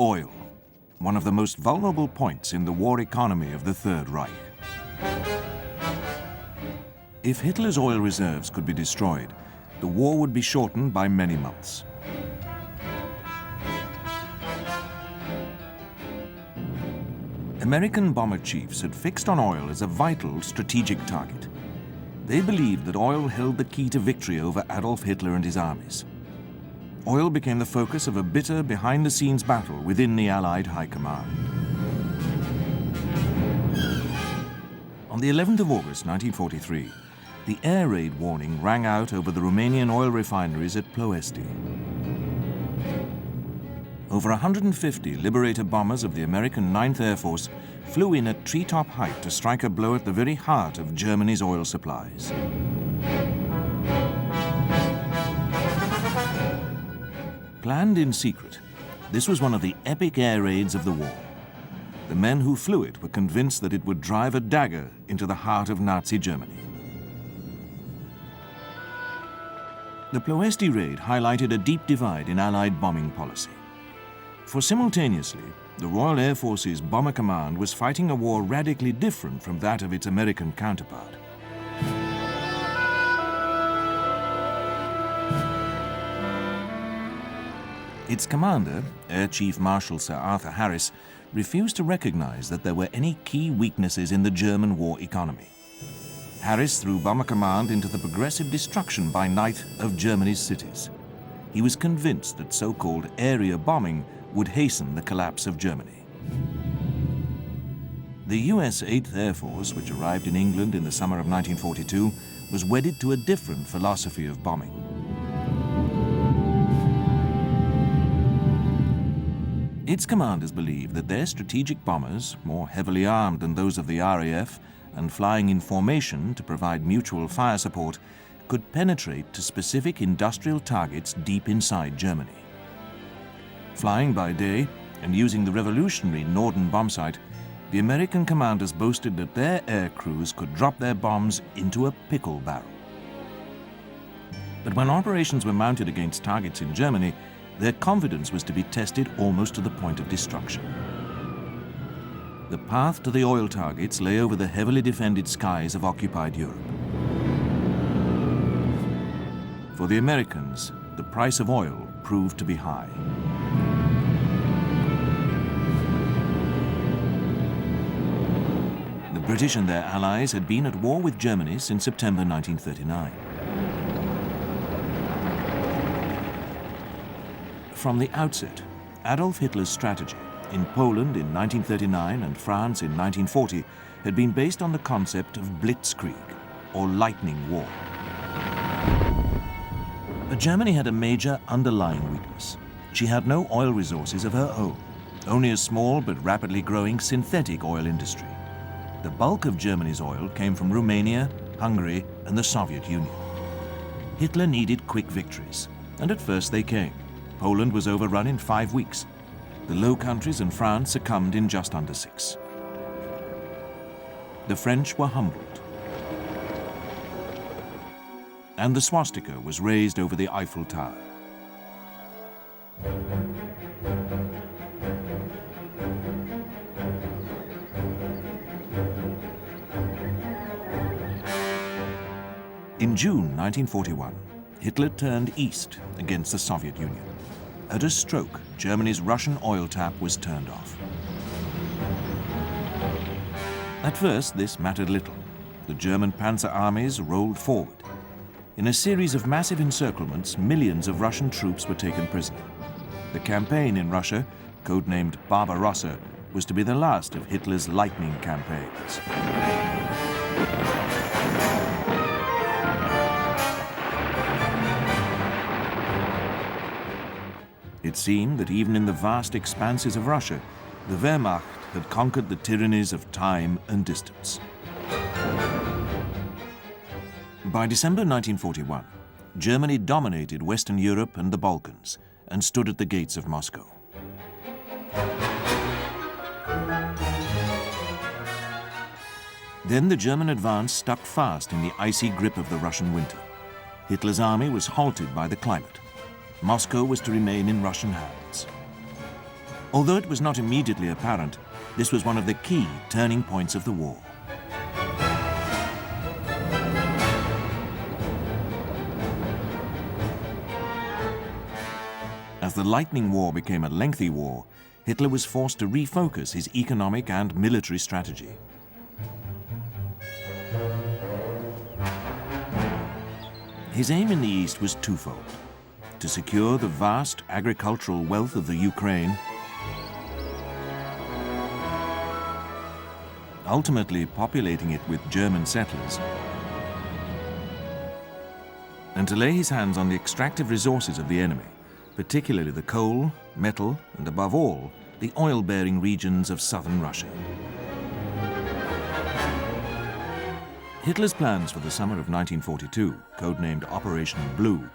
Oil, one of the most vulnerable points in the war economy of the Third Reich. If Hitler's oil reserves could be destroyed, the war would be shortened by many months. American bomber chiefs had fixed on oil as a vital strategic target. They believed that oil held the key to victory over Adolf Hitler and his armies. Oil became the focus of a bitter, behind-the-scenes battle within the Allied High Command. On the 11th of August 1943, the air raid warning rang out over the Romanian oil refineries at Ploiești. Over 150 Liberator bombers of the American 9th Air Force flew in at treetop height to strike a blow at the very heart of Germany's oil supplies. Planned in secret, this was one of the epic air raids of the war. The men who flew it were convinced that it would drive a dagger into the heart of Nazi Germany. The Ploiești raid highlighted a deep divide in Allied bombing policy. For simultaneously, the Royal Air Force's Bomber Command was fighting a war radically different from that of its American counterpart. Its commander, Air Chief Marshal Sir Arthur Harris, refused to recognize that there were any key weaknesses in the German war economy. Harris threw Bomber Command into the progressive destruction by night of Germany's cities. He was convinced that so-called area bombing would hasten the collapse of Germany. The US 8th Air Force, which arrived in England in the summer of 1942, was wedded to a different philosophy of bombing. Its commanders believed that their strategic bombers, more heavily armed than those of the RAF and flying in formation to provide mutual fire support, could penetrate to specific industrial targets deep inside Germany. Flying by day and using the revolutionary Norden bombsight, the American commanders boasted that their air crews could drop their bombs into a pickle barrel. But when operations were mounted against targets in Germany, their confidence was to be tested almost to the point of destruction. The path to the oil targets lay over the heavily defended skies of occupied Europe. For the Americans, the price of oil proved to be high. The British and their allies had been at war with Germany since September 1939. From the outset, Adolf Hitler's strategy in Poland in 1939 and France in 1940 had been based on the concept of blitzkrieg, or lightning war. But Germany had a major underlying weakness. She had no oil resources of her own, only a small but rapidly growing synthetic oil industry. The bulk of Germany's oil came from Romania, Hungary, and the Soviet Union. Hitler needed quick victories, and at first they came. Poland was overrun in 5 weeks. The Low Countries and France succumbed in just under 6. The French were humbled, and the swastika was raised over the Eiffel Tower. In June 1941, Hitler turned east against the Soviet Union. At a stroke, Germany's Russian oil tap was turned off. At first, this mattered little. The German panzer armies rolled forward. In a series of massive encirclements, millions of Russian troops were taken prisoner. The campaign in Russia, codenamed Barbarossa, was to be the last of Hitler's lightning campaigns. It seemed that even in the vast expanses of Russia, the Wehrmacht had conquered the tyrannies of time and distance. By December 1941, Germany dominated Western Europe and the Balkans and stood at the gates of Moscow. Then the German advance stuck fast in the icy grip of the Russian winter. Hitler's army was halted by the climate. Moscow was to remain in Russian hands. Although it was not immediately apparent, this was one of the key turning points of the war. As the Lightning War became a lengthy war, Hitler was forced to refocus his economic and military strategy. His aim in the East was twofold: to secure the vast agricultural wealth of the Ukraine, ultimately populating it with German settlers, and to lay his hands on the extractive resources of the enemy, particularly the coal, metal, and above all, the oil-bearing regions of southern Russia. Hitler's plans for the summer of 1942, codenamed Operation Blue,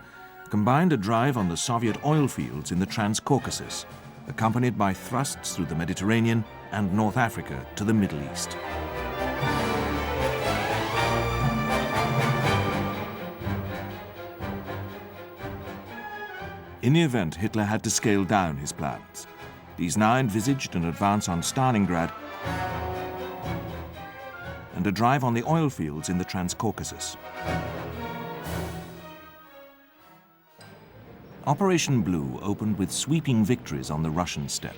combined a drive on the Soviet oil fields in the Transcaucasus, accompanied by thrusts through the Mediterranean and North Africa to the Middle East. In the event, Hitler had to scale down his plans. These now envisaged an advance on Stalingrad and a drive on the oil fields in the Transcaucasus. Operation Blue opened with sweeping victories on the Russian steppe.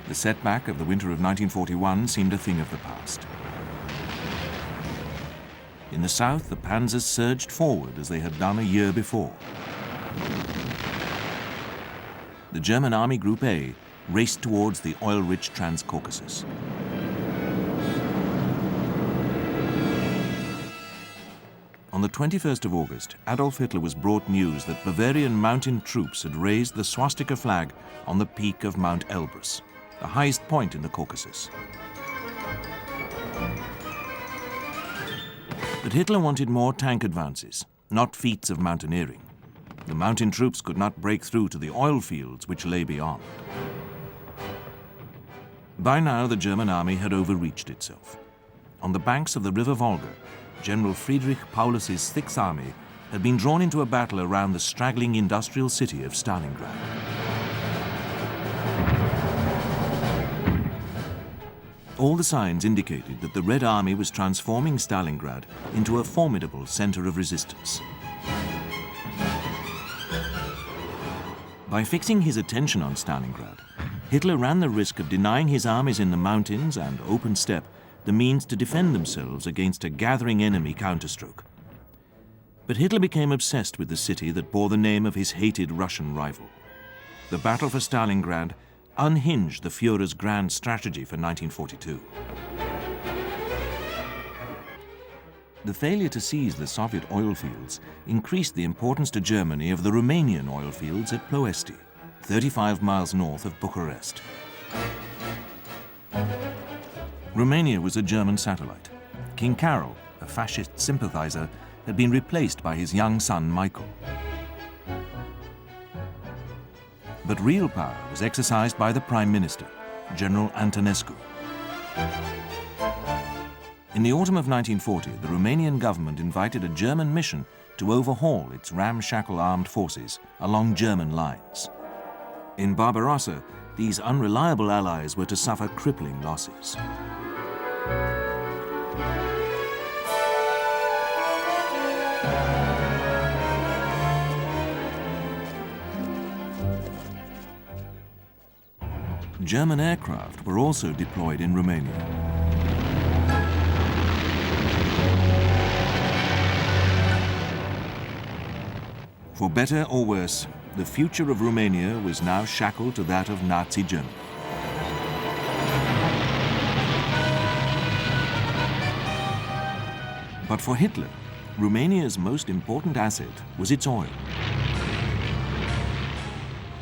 The setback of the winter of 1941 seemed a thing of the past. In the south, the panzers surged forward as they had done a year before. The German Army Group A raced towards the oil-rich Transcaucasus. On the 21st of August, Adolf Hitler was brought news that Bavarian mountain troops had raised the swastika flag on the peak of Mount Elbrus, the highest point in the Caucasus. But Hitler wanted more tank advances, not feats of mountaineering. The mountain troops could not break through to the oil fields which lay beyond. By now, the German army had overreached itself. On the banks of the river Volga, General Friedrich Paulus's Sixth Army had been drawn into a battle around the straggling industrial city of Stalingrad. All the signs indicated that the Red Army was transforming Stalingrad into a formidable center of resistance. By fixing his attention on Stalingrad, Hitler ran the risk of denying his armies in the mountains and open steppe the means to defend themselves against a gathering enemy counterstroke. But Hitler became obsessed with the city that bore the name of his hated Russian rival. The battle for Stalingrad unhinged the Führer's grand strategy for 1942. The failure to seize the Soviet oil fields increased the importance to Germany of the Romanian oil fields at Ploesti, 35 miles north of Bucharest. Romania was a German satellite. King Carol, a fascist sympathizer, had been replaced by his young son Michael. But real power was exercised by the Prime Minister, General Antonescu. In the autumn of 1940, the Romanian government invited a German mission to overhaul its ramshackle armed forces along German lines. In Barbarossa, these unreliable allies were to suffer crippling losses. German aircraft were also deployed in Romania. For better or worse, the future of Romania was now shackled to that of Nazi Germany. But for Hitler, Romania's most important asset was its oil.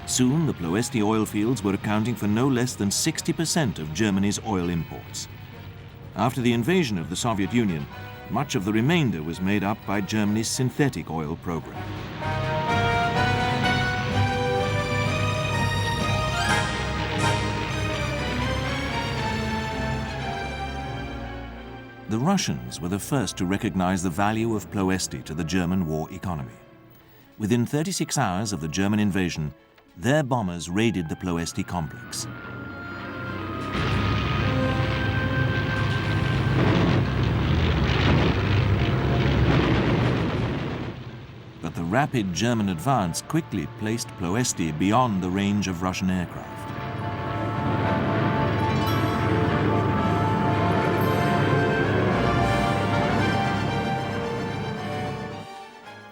Soon, the Ploesti oil fields were accounting for no less than 60% of Germany's oil imports. After the invasion of the Soviet Union, much of the remainder was made up by Germany's synthetic oil program. The Russians were the first to recognize the value of Ploesti to the German war economy. Within 36 hours of the German invasion, their bombers raided the Ploesti complex. But the rapid German advance quickly placed Ploesti beyond the range of Russian aircraft.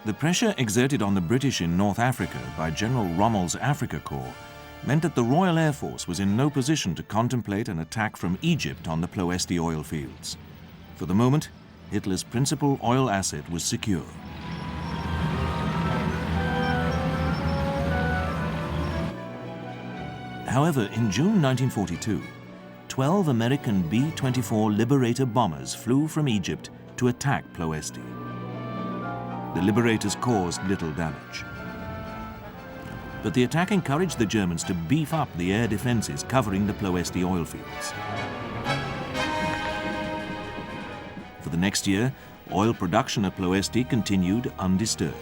The pressure exerted on the British in North Africa by General Rommel's Africa Corps meant that the Royal Air Force was in no position to contemplate an attack from Egypt on the Ploesti oil fields. For the moment, Hitler's principal oil asset was secure. However, in June 1942, 12 American B-24 Liberator bombers flew from Egypt to attack Ploesti. The Liberators caused little damage. But the attack encouraged the Germans to beef up the air defenses covering the Ploesti oil fields. For the next year, oil production at Ploesti continued undisturbed.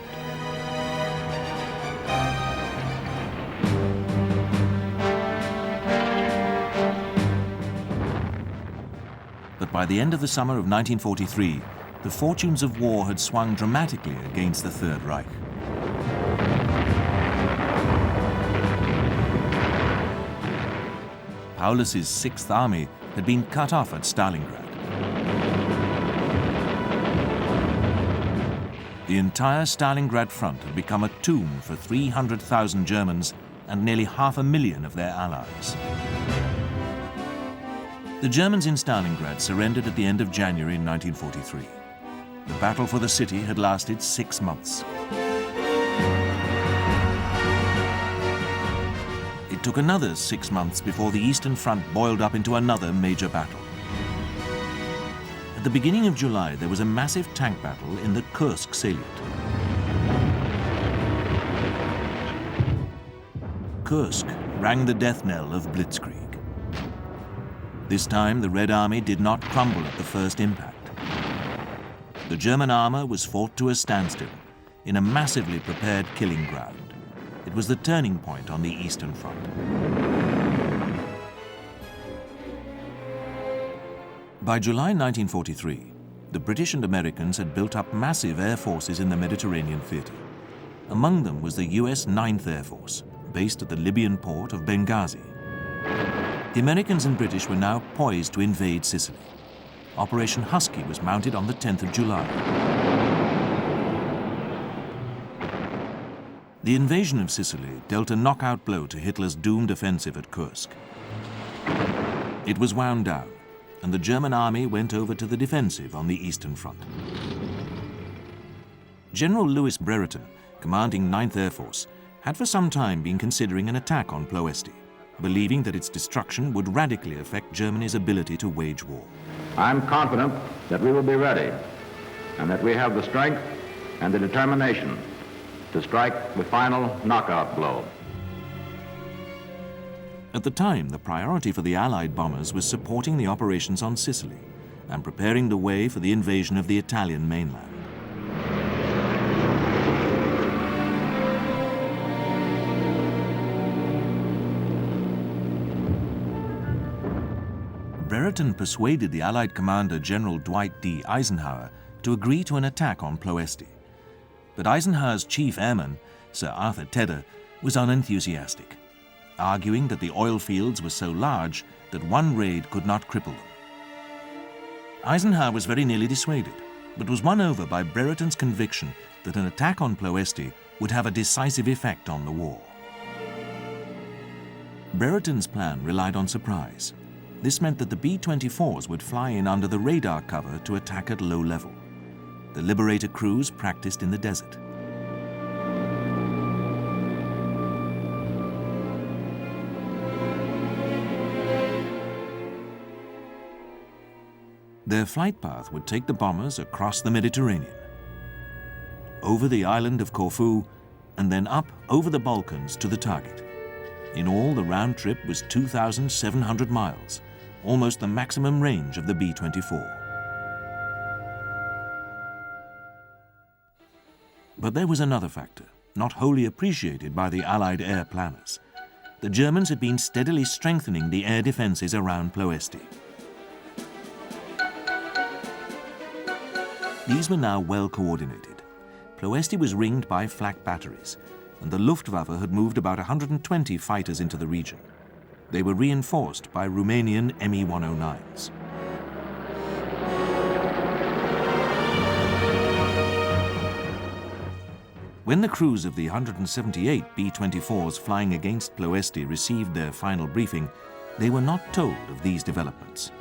But by the end of the summer of 1943, the fortunes of war had swung dramatically against the Third Reich. Paulus's Sixth Army had been cut off at Stalingrad. The entire Stalingrad front had become a tomb for 300,000 Germans and nearly 500,000 of their allies. The Germans in Stalingrad surrendered at the end of January 1943. The battle for the city had lasted 6 months. It took another 6 months before the Eastern Front boiled up into another major battle. At the beginning of July, there was a massive tank battle in the Kursk salient. Kursk rang the death knell of Blitzkrieg. This time, the Red Army did not crumble at the first impact. The German armor was fought to a standstill in a massively prepared killing ground. It was the turning point on the Eastern Front. By July 1943, the British and Americans had built up massive air forces in the Mediterranean theater. Among them was the US 9th Air Force, based at the Libyan port of Benghazi. The Americans and British were now poised to invade Sicily. Operation Husky was mounted on the 10th of July. The invasion of Sicily dealt a knockout blow to Hitler's doomed offensive at Kursk. It was wound down, and the German army went over to the defensive on the Eastern Front. General Louis Brereton, commanding 9th Air Force, had for some time been considering an attack on Ploesti, believing that its destruction would radically affect Germany's ability to wage war. I'm confident that we will be ready and that we have the strength and the determination to strike the final knockout blow. At the time, the priority for the Allied bombers was supporting the operations on Sicily and preparing the way for the invasion of the Italian mainland. Brereton persuaded the Allied commander General Dwight D. Eisenhower to agree to an attack on Ploesti. But Eisenhower's chief airman, Sir Arthur Tedder, was unenthusiastic, arguing that the oil fields were so large that one raid could not cripple them. Eisenhower was very nearly dissuaded, but was won over by Brereton's conviction that an attack on Ploesti would have a decisive effect on the war. Brereton's plan relied on surprise. This meant that the B-24s would fly in under the radar cover to attack at low level. The Liberator crews practiced in the desert. Their flight path would take the bombers across the Mediterranean, over the island of Corfu, and then up over the Balkans to the target. In all, the round trip was 2,700 miles, almost the maximum range of the B-24. But there was another factor. not wholly appreciated by the Allied air planners. The Germans had been steadily strengthening the air defences around Ploesti. These were now well coordinated. Ploesti was ringed by flak batteries, and the Luftwaffe had moved about 120 fighters into the region. They were reinforced by Romanian Me-109s. When the crews of the 178 B-24s flying against Ploesti received their final briefing, they were not told of these developments.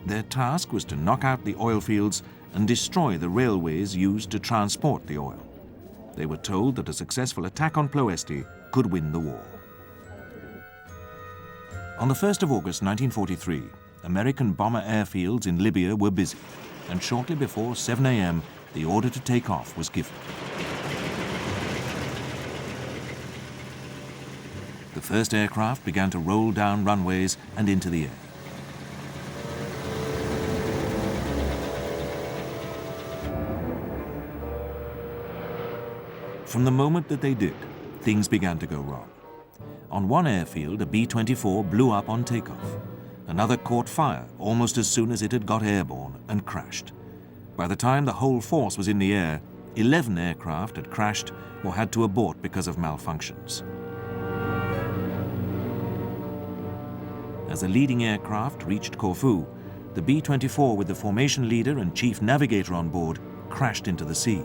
Their task was to knock out the oil fields and destroy the railways used to transport the oil. They were told that a successful attack on Ploesti could win the war. On the 1st of August 1943, American bomber airfields in Libya were busy, and shortly before 7 a.m., the order to take off was given. The first aircraft began to roll down runways and into the air. From the moment that they did, things began to go wrong. On one airfield, a B-24 blew up on takeoff. Another caught fire almost as soon as it had got airborne and crashed. By the time the whole force was in the air, 11 aircraft had crashed or had to abort because of malfunctions. As the leading aircraft reached Corfu, the B-24 with the formation leader and chief navigator on board crashed into the sea.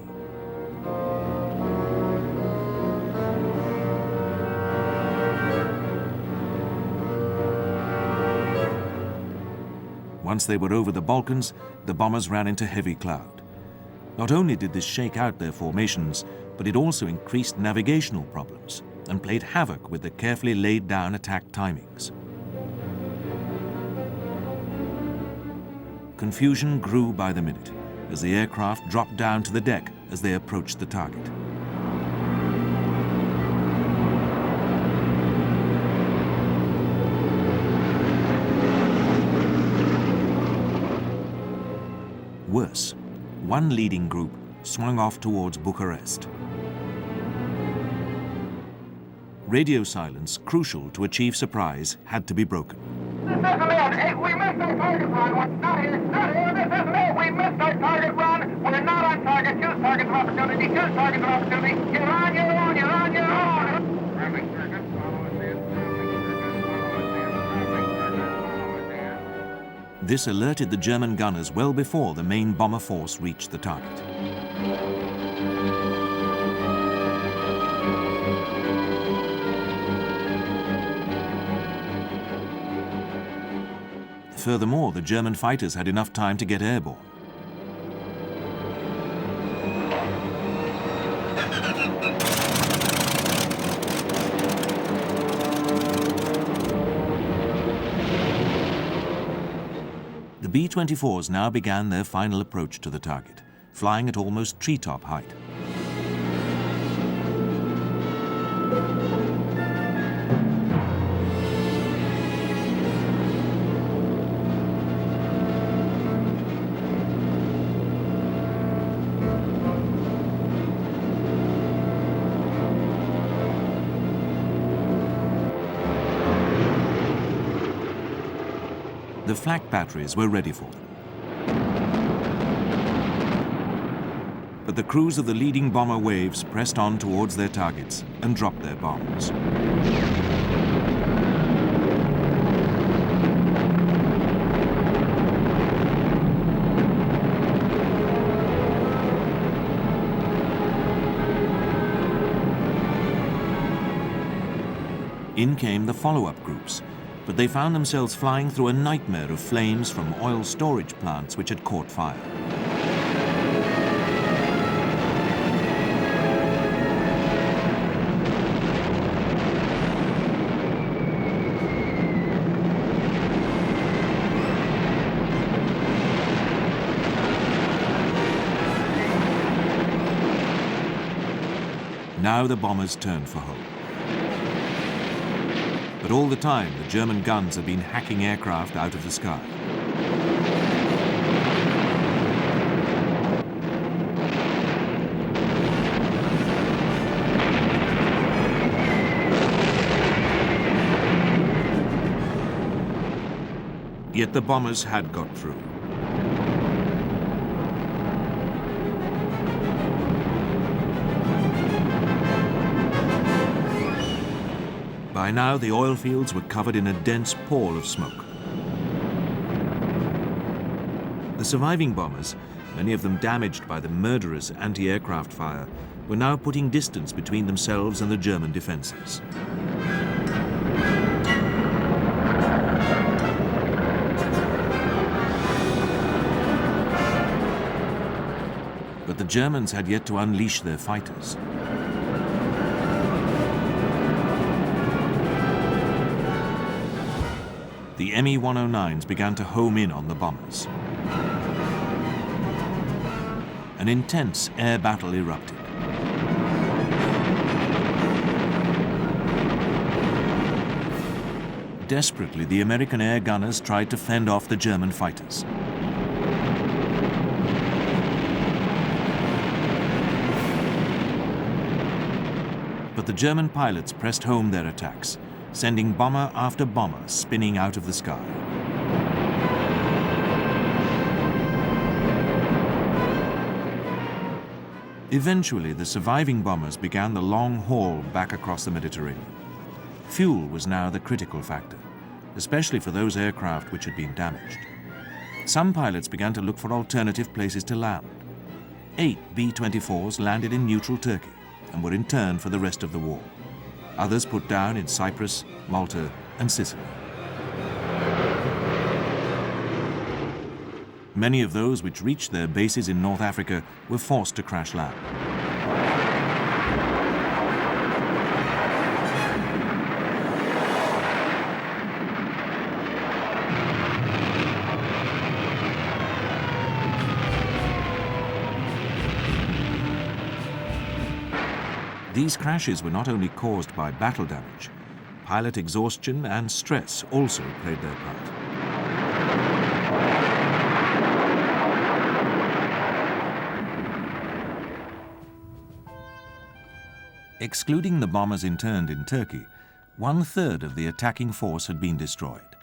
Once they were over the Balkans, the bombers ran into heavy cloud. Not only did this shake out their formations, but it also increased navigational problems and played havoc with the carefully laid down attack timings. Confusion grew by the minute as the aircraft dropped down to the deck as they approached the target. Worse, one leading group swung off towards Bucharest. Radio silence, crucial to achieve surprise, had to be broken. This is it. We missed our target run. We're not here. Not here. This is it. We missed our target run. We're not on target. Two targets of opportunity. Two targets of opportunity. You're on your own. You're on your own. Traffic circuit. Follow us in. This alerted the German gunners well before the main bomber force reached the target. Furthermore, the German fighters had enough time to get airborne. The B-24s now began their final approach to the target, flying at almost treetop height. The flak batteries were ready for them. But the crews of the leading bomber waves pressed on towards their targets and dropped their bombs. In came the follow-up groups, but they found themselves flying through a nightmare of flames from oil storage plants which had caught fire. Now the bombers turned for home. But all the time, the German guns had been hacking aircraft out of the sky. Yet the bombers had got through. By now, the oil fields were covered in a dense pall of smoke. The surviving bombers, many of them damaged by the murderous anti-aircraft fire, were now putting distance between themselves and the German defenses. But the Germans had yet to unleash their fighters. The Me-109s began to home in on the bombers. An intense air battle erupted. Desperately, the American air gunners tried to fend off the German fighters. But the German pilots pressed home their attacks, sending bomber after bomber spinning out of the sky. Eventually, the surviving bombers began the long haul back across the Mediterranean. Fuel was now the critical factor, especially for those aircraft which had been damaged. Some pilots began to look for alternative places to land. 8 B-24s landed in neutral Turkey and were interned for the rest of the war. Others put down in Cyprus, Malta, and Sicily. Many of those which reached their bases in North Africa were forced to crash land. These crashes were not only caused by battle damage. Pilot exhaustion and stress also played their part. Excluding the bombers interned in Turkey, 1/3 of the attacking force had been destroyed.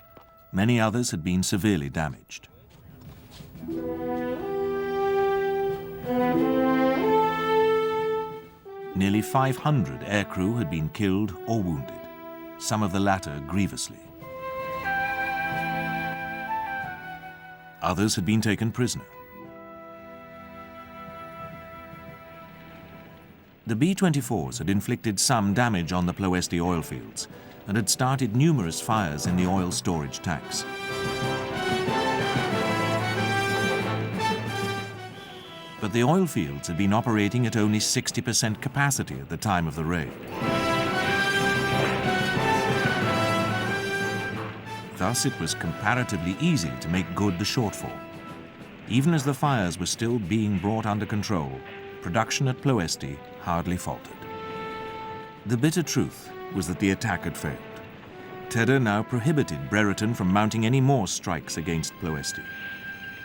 Many others had been severely damaged. Nearly 500 aircrew had been killed or wounded, some of the latter grievously. Others had been taken prisoner. The B-24s had inflicted some damage on the Ploesti oil fields and had started numerous fires in the oil storage tanks. But the oil fields had been operating at only 60% capacity at the time of the raid. Thus, it was comparatively easy to make good the shortfall. Even as the fires were still being brought under control, production at Ploesti hardly faltered. The bitter truth was that the attack had failed. Tedder now prohibited Brereton from mounting any more strikes against Ploesti.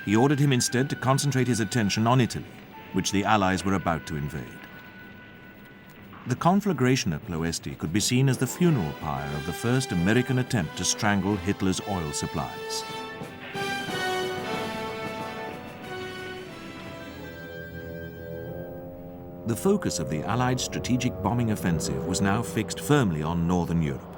He ordered him instead to concentrate his attention on Italy, which the Allies were about to invade. The conflagration at Ploesti could be seen as the funeral pyre of the first American attempt to strangle Hitler's oil supplies. The focus of the Allied strategic bombing offensive was now fixed firmly on Northern Europe.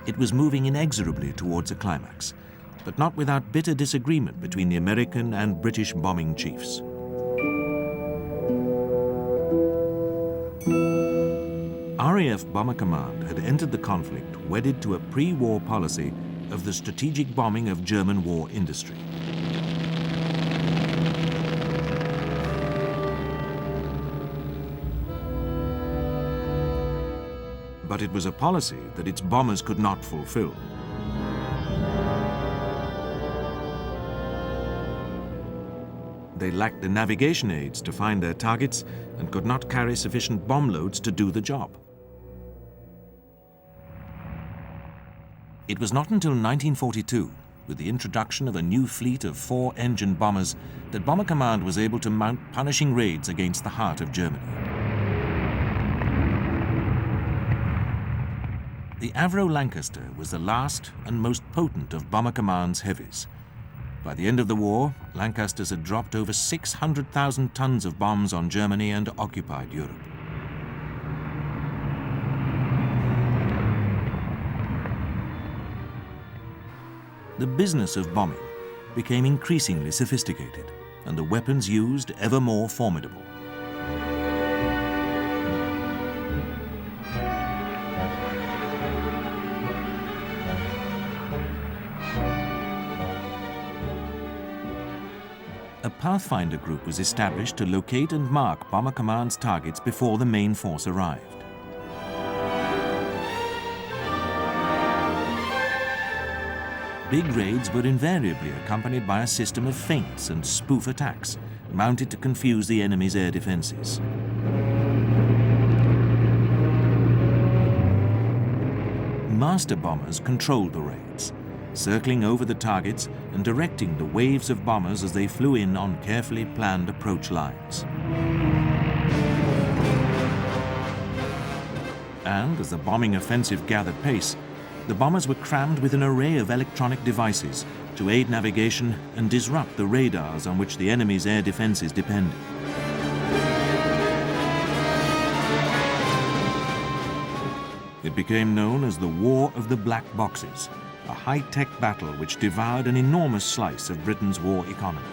It was moving inexorably towards a climax, but not without bitter disagreement between the American and British bombing chiefs. RAF Bomber Command had entered the conflict wedded to a pre-war policy of the strategic bombing of German war industry. But it was a policy that its bombers could not fulfill. They lacked the navigation aids to find their targets and could not carry sufficient bomb loads to do the job. It was not until 1942, with the introduction of a new fleet of 4-engine bombers, that Bomber Command was able to mount punishing raids against the heart of Germany. The Avro Lancaster was the last and most potent of Bomber Command's heavies. By the end of the war, Lancasters had dropped over 600,000 tons of bombs on Germany and occupied Europe. The business of bombing became increasingly sophisticated, and the weapons used ever more formidable. A Pathfinder group was established to locate and mark Bomber Command's targets before the main force arrived. Big raids were invariably accompanied by a system of feints and spoof attacks, mounted to confuse the enemy's air defenses. Master bombers controlled the raids, circling over the targets and directing the waves of bombers as they flew in on carefully planned approach lines. And as the bombing offensive gathered pace, the bombers were crammed with an array of electronic devices to aid navigation and disrupt the radars on which the enemy's air defenses depended. It became known as the War of the Black Boxes, a high-tech battle which devoured an enormous slice of Britain's war economy.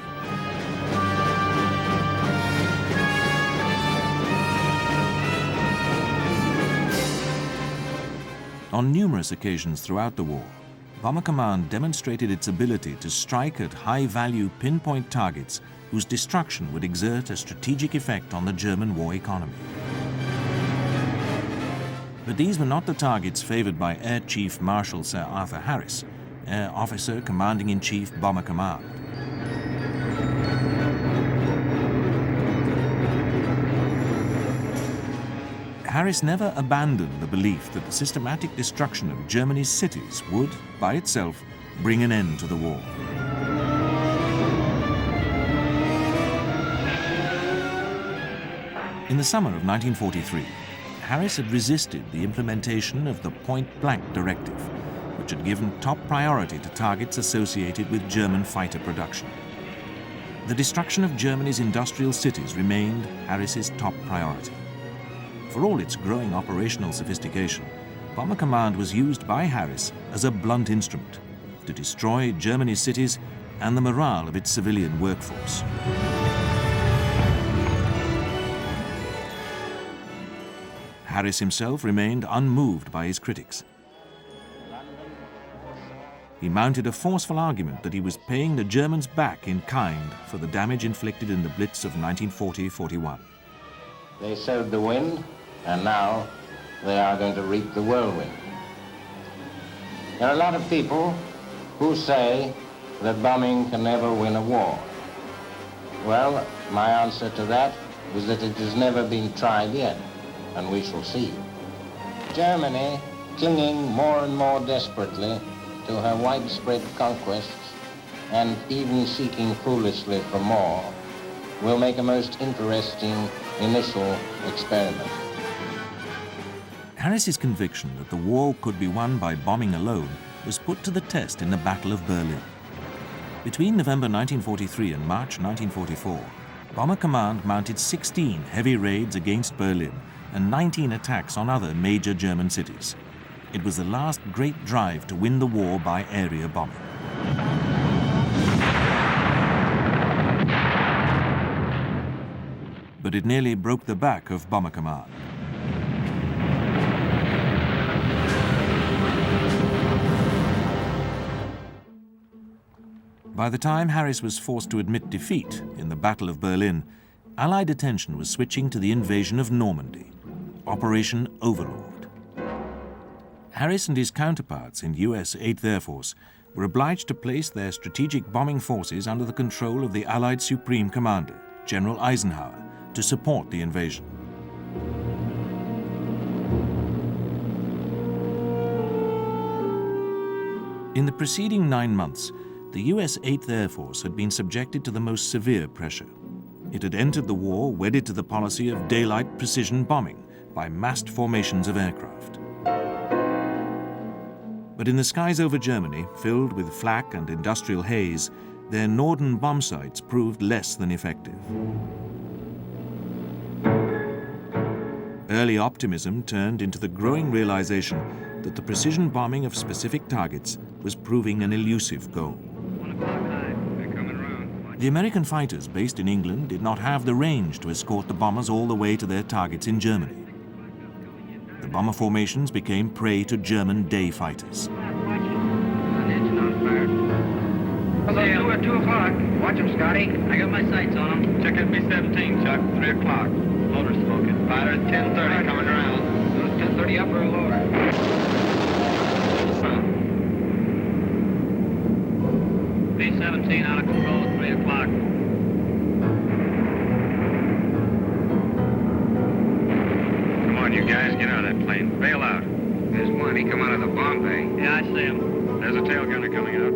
On numerous occasions throughout the war, Bomber Command demonstrated its ability to strike at high-value pinpoint targets whose destruction would exert a strategic effect on the German war economy. But these were not the targets favored by Air Chief Marshal Sir Arthur Harris, Air Officer Commanding-in-Chief Bomber Command. Harris never abandoned the belief that the systematic destruction of Germany's cities would, by itself, bring an end to the war. In the summer of 1943, Harris had resisted the implementation of the point-blank directive, which had given top priority to targets associated with German fighter production. The destruction of Germany's industrial cities remained Harris's top priority. For all its growing operational sophistication, Bomber Command was used by Harris as a blunt instrument to destroy Germany's cities and the morale of its civilian workforce. Harris himself remained unmoved by his critics. He mounted a forceful argument that he was paying the Germans back in kind for the damage inflicted in the Blitz of 1940-41. They sowed the wind, and now they are going to reap the whirlwind. There are a lot of people who say that bombing can never win a war. Well, my answer to that is that it has never been tried yet, and we shall see. Germany, clinging more and more desperately to her widespread conquests and even seeking foolishly for more, will make a most interesting initial experiment. Harris's conviction that the war could be won by bombing alone was put to the test in the Battle of Berlin. Between November 1943 and March 1944, Bomber Command mounted 16 heavy raids against Berlin and 19 attacks on other major German cities. It was the last great drive to win the war by area bombing. But it nearly broke the back of Bomber Command. By the time Harris was forced to admit defeat in the Battle of Berlin, Allied attention was switching to the invasion of Normandy, Operation Overlord. Harris and his counterparts in US 8th Air Force were obliged to place their strategic bombing forces under the control of the Allied Supreme Commander, General Eisenhower, to support the invasion. In the preceding 9 months, the US 8th Air Force had been subjected to the most severe pressure. It had entered the war wedded to the policy of daylight precision bombing by massed formations of aircraft. But in the skies over Germany, filled with flak and industrial haze, their Norden bomb sights proved less than effective. Early optimism turned into the growing realization that the precision bombing of specific targets was proving an elusive goal. The American fighters based in England did not have the range to escort the bombers all the way to their targets in Germany. The bomber formations became prey to German day fighters. They'll do at 2 o'clock. Watch them, Scotty. I got my sights on them. Check at B-17, Chuck. 3 o'clock. Loader smoking. Fighter at 10:30 coming around. Those 10:30 up or lower. B-17 out of control at 3 o'clock. Come on, you guys. Get out of that plane. Bail out. There's one. He come out of the bomb bay. Yeah, I see him. There's a tail gunner coming out.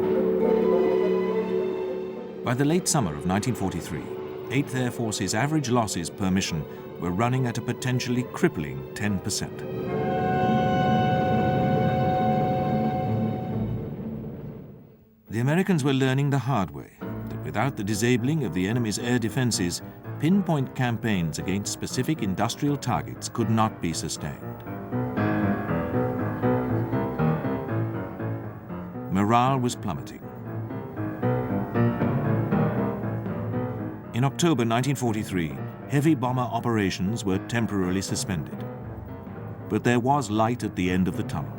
By the late summer of 1943, 8th Air Force's average losses per mission were running at a potentially crippling 10%. The Americans were learning the hard way that without the disabling of the enemy's air defenses, pinpoint campaigns against specific industrial targets could not be sustained. Morale was plummeting. In October 1943, heavy bomber operations were temporarily suspended. But there was light at the end of the tunnel.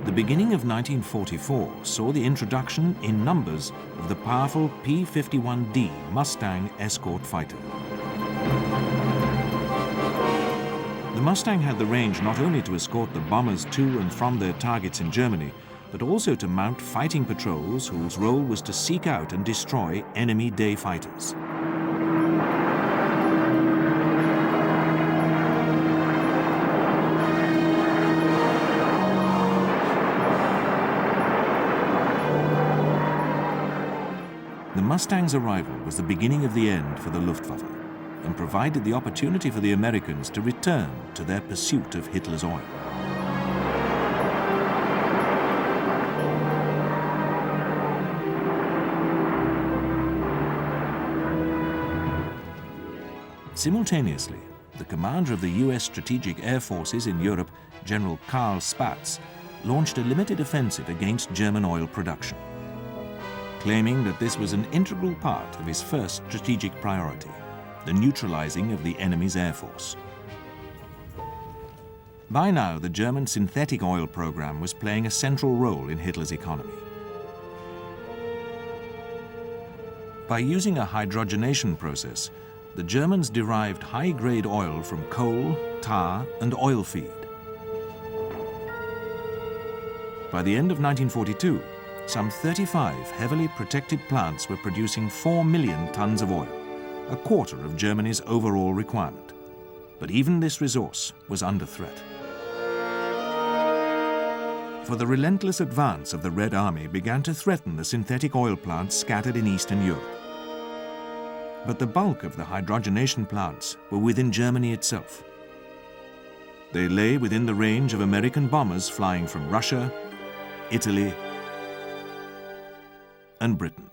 The beginning of 1944 saw the introduction in numbers of the powerful P-51D Mustang escort fighter. The Mustang had the range not only to escort the bombers to and from their targets in Germany, but also to mount fighting patrols whose role was to seek out and destroy enemy day fighters. The Mustang's arrival was the beginning of the end for the Luftwaffe and provided the opportunity for the Americans to return to their pursuit of Hitler's oil. Simultaneously, the commander of the U.S. Strategic Air Forces in Europe, General Karl Spaatz, launched a limited offensive against German oil production, claiming that this was an integral part of his first strategic priority, the neutralizing of the enemy's air force. By now, the German synthetic oil program was playing a central role in Hitler's economy. By using a hydrogenation process, the Germans derived high-grade oil from coal, tar, and oil feed. By the end of 1942, some 35 heavily protected plants were producing 4 million tons of oil, a quarter of Germany's overall requirement. But even this resource was under threat. For the relentless advance of the Red Army began to threaten the synthetic oil plants scattered in Eastern Europe. But the bulk of the hydrogenation plants were within Germany itself. They lay within the range of American bombers flying from Russia, Italy, and Britain.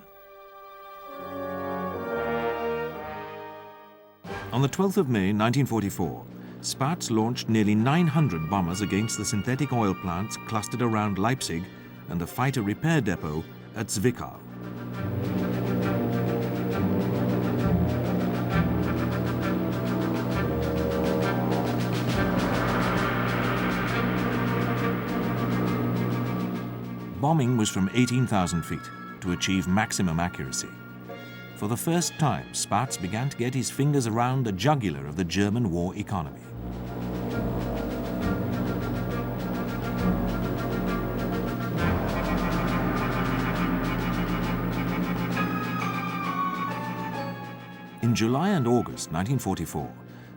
On the 12th of May 1944, Spaatz launched nearly 900 bombers against the synthetic oil plants clustered around Leipzig and the fighter repair depot at Zwickau. Bombing was from 18,000 feet to achieve maximum accuracy. For the first time, Spaatz began to get his fingers around the jugular of the German war economy. In July and August 1944,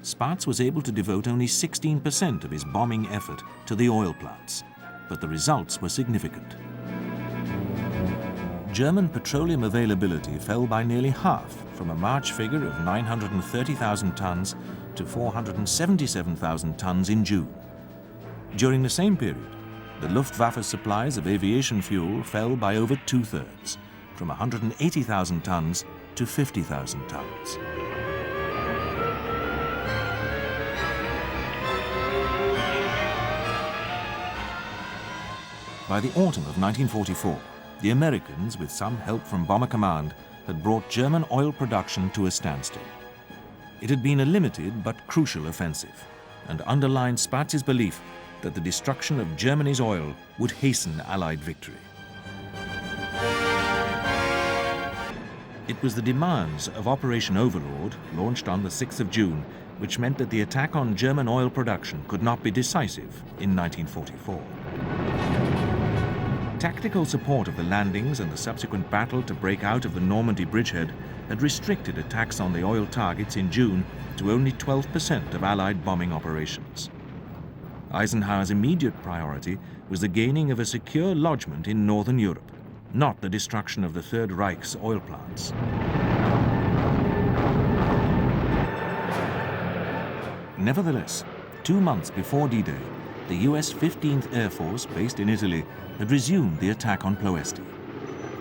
Spaatz was able to devote only 16% of his bombing effort to the oil plants, but the results were significant. German petroleum availability fell by nearly half, from a March figure of 930,000 tons to 477,000 tons in June. During the same period, the Luftwaffe's supplies of aviation fuel fell by over 2/3, from 180,000 tons to 50,000 tons. By the autumn of 1944, the Americans, with some help from Bomber Command, had brought German oil production to a standstill. It had been a limited but crucial offensive, and underlined Spatz's belief that the destruction of Germany's oil would hasten Allied victory. It was the demands of Operation Overlord, launched on the 6th of June, which meant that the attack on German oil production could not be decisive in 1944. Tactical support of the landings and the subsequent battle to break out of the Normandy bridgehead had restricted attacks on the oil targets in June to only 12% of Allied bombing operations. Eisenhower's immediate priority was the gaining of a secure lodgment in Northern Europe, not the destruction of the Third Reich's oil plants. Nevertheless, 2 months before D-Day, the US 15th Air Force, based in Italy, had resumed the attack on Ploesti.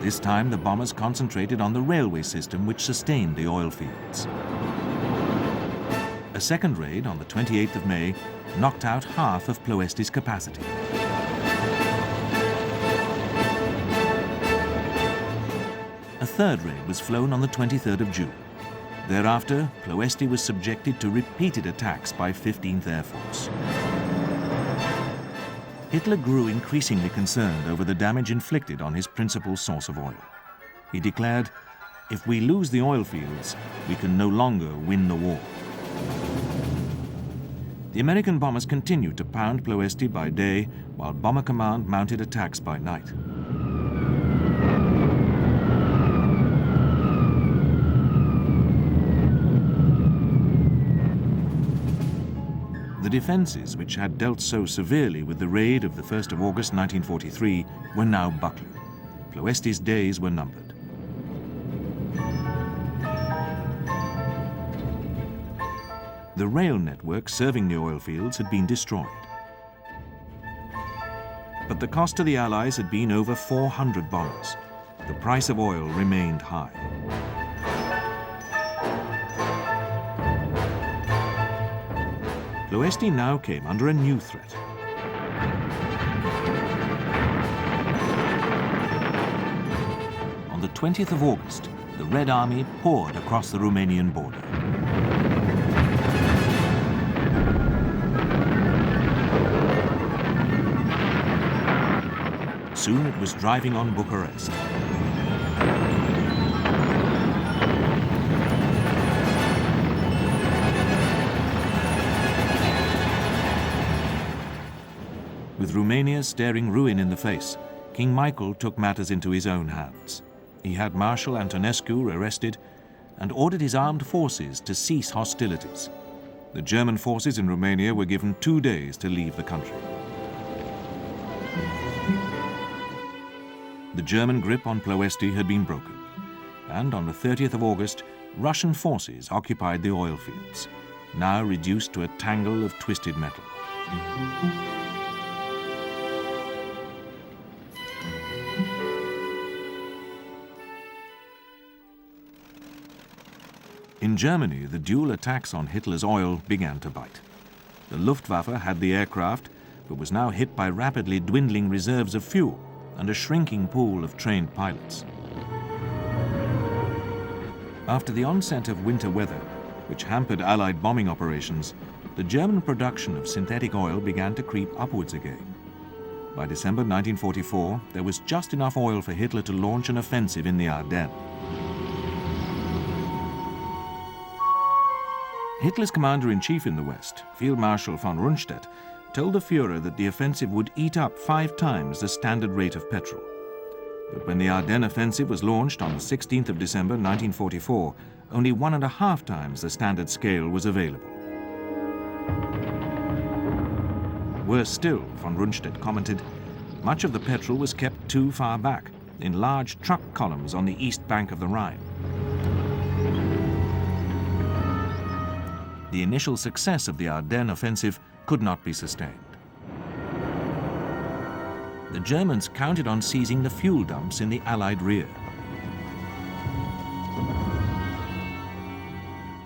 This time, the bombers concentrated on the railway system which sustained the oil fields. A second raid on the 28th of May knocked out half of Ploesti's capacity. A third raid was flown on the 23rd of June. Thereafter, Ploesti was subjected to repeated attacks by 15th Air Force. Hitler grew increasingly concerned over the damage inflicted on his principal source of oil. He declared, "If we lose the oil fields, we can no longer win the war." The American bombers continued to pound Ploesti by day, while Bomber Command mounted attacks by night. The defenses, which had dealt so severely with the raid of the 1st of August 1943, were now buckling. Ploesti's days were numbered. The rail network serving the oil fields had been destroyed. But the cost to the Allies had been over 400 bombers. The price of oil remained high. Ploesti now came under a new threat. On the 20th of August, the Red Army poured across the Romanian border. Soon it was driving on Bucharest. With Romania staring ruin in the face, King Michael took matters into his own hands. He had Marshal Antonescu arrested and ordered his armed forces to cease hostilities. The German forces in Romania were given 2 days to leave the country. The German grip on Ploesti had been broken, and on the 30th of August, Russian forces occupied the oil fields, now reduced to a tangle of twisted metal. In Germany, the dual attacks on Hitler's oil began to bite. The Luftwaffe had the aircraft, but was now hit by rapidly dwindling reserves of fuel and a shrinking pool of trained pilots. After the onset of winter weather, which hampered Allied bombing operations, the German production of synthetic oil began to creep upwards again. By December 1944, there was just enough oil for Hitler to launch an offensive in the Ardennes. Hitler's commander-in-chief in the West, Field Marshal von Rundstedt, told the Führer that the offensive would eat up 5 times the standard rate of petrol. But when the Ardennes offensive was launched on the 16th of December 1944, only 1.5 times the standard scale was available. Worse still, von Rundstedt commented, much of the petrol was kept too far back, in large truck columns on the east bank of the Rhine. the initial success of the Ardennes offensive could not be sustained. The Germans counted on seizing the fuel dumps in the Allied rear.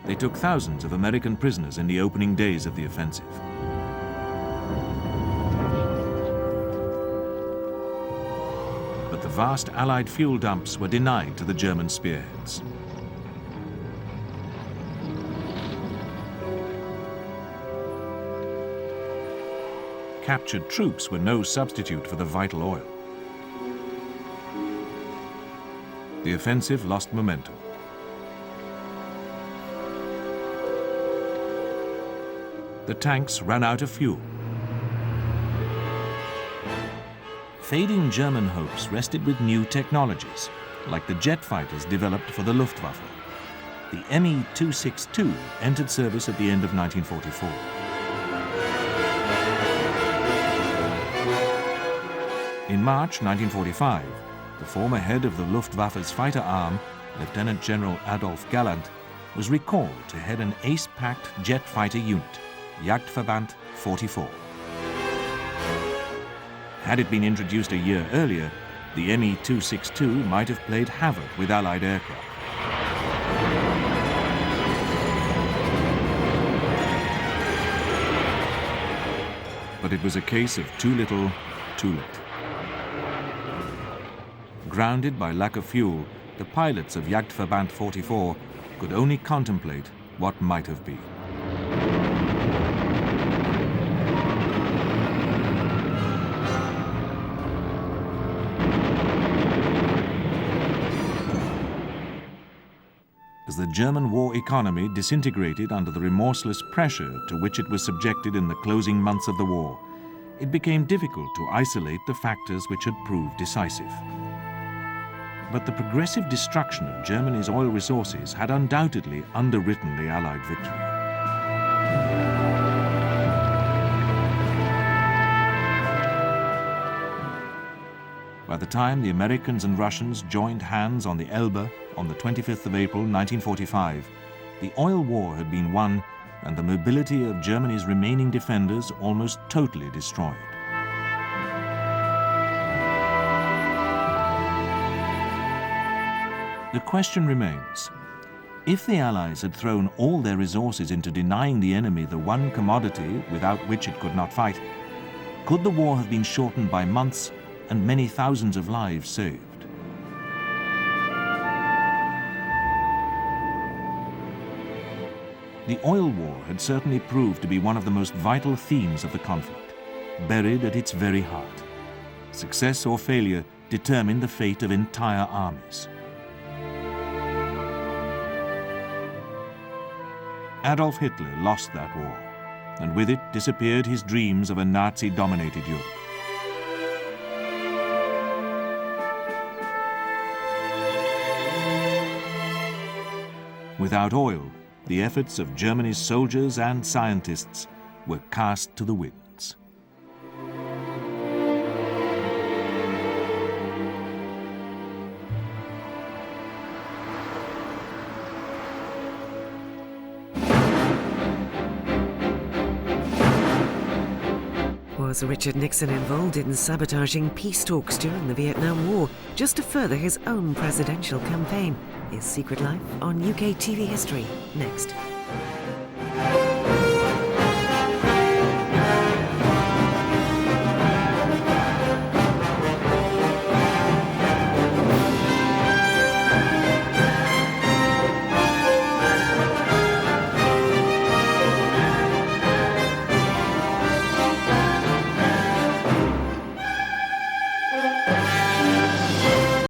They took thousands of American prisoners in the opening days of the offensive. But the vast Allied fuel dumps were denied to the German spearheads. Captured troops were no substitute for the vital oil. The offensive lost momentum. The tanks ran out of fuel. Fading German hopes rested with new technologies, like the jet fighters developed for the Luftwaffe. The Me-262 entered service at the end of 1944. In March 1945, the former head of the Luftwaffe's fighter arm, Lieutenant General Adolf Galland, was recalled to head an ace-packed jet fighter unit, Jagdverband 44. Had it been introduced a year earlier, the Me-262 might have played havoc with Allied aircraft. But it was a case of too little, too late. Grounded by lack of fuel, the pilots of Jagdverband 44 could only contemplate what might have been. As the German war economy disintegrated under the remorseless pressure to which it was subjected in the closing months of the war, it became difficult to isolate the factors which had proved decisive. But the progressive destruction of Germany's oil resources had undoubtedly underwritten the Allied victory. By the time the Americans and Russians joined hands on the Elbe on the 25th of April 1945, the oil war had been won and the mobility of Germany's remaining defenders almost totally destroyed. The question remains, if the Allies had thrown all their resources into denying the enemy the one commodity without which it could not fight, could the war have been shortened by months and many thousands of lives saved? The oil war had certainly proved to be one of the most vital themes of the conflict, buried at its very heart. Success or failure determined the fate of entire armies. Adolf Hitler lost that war, and with it disappeared his dreams of a Nazi-dominated Europe. Without oil, the efforts of Germany's soldiers and scientists were cast to the winds. Was Richard Nixon involved in sabotaging peace talks during the Vietnam War just to further his own presidential campaign? His secret life on UK TV History next.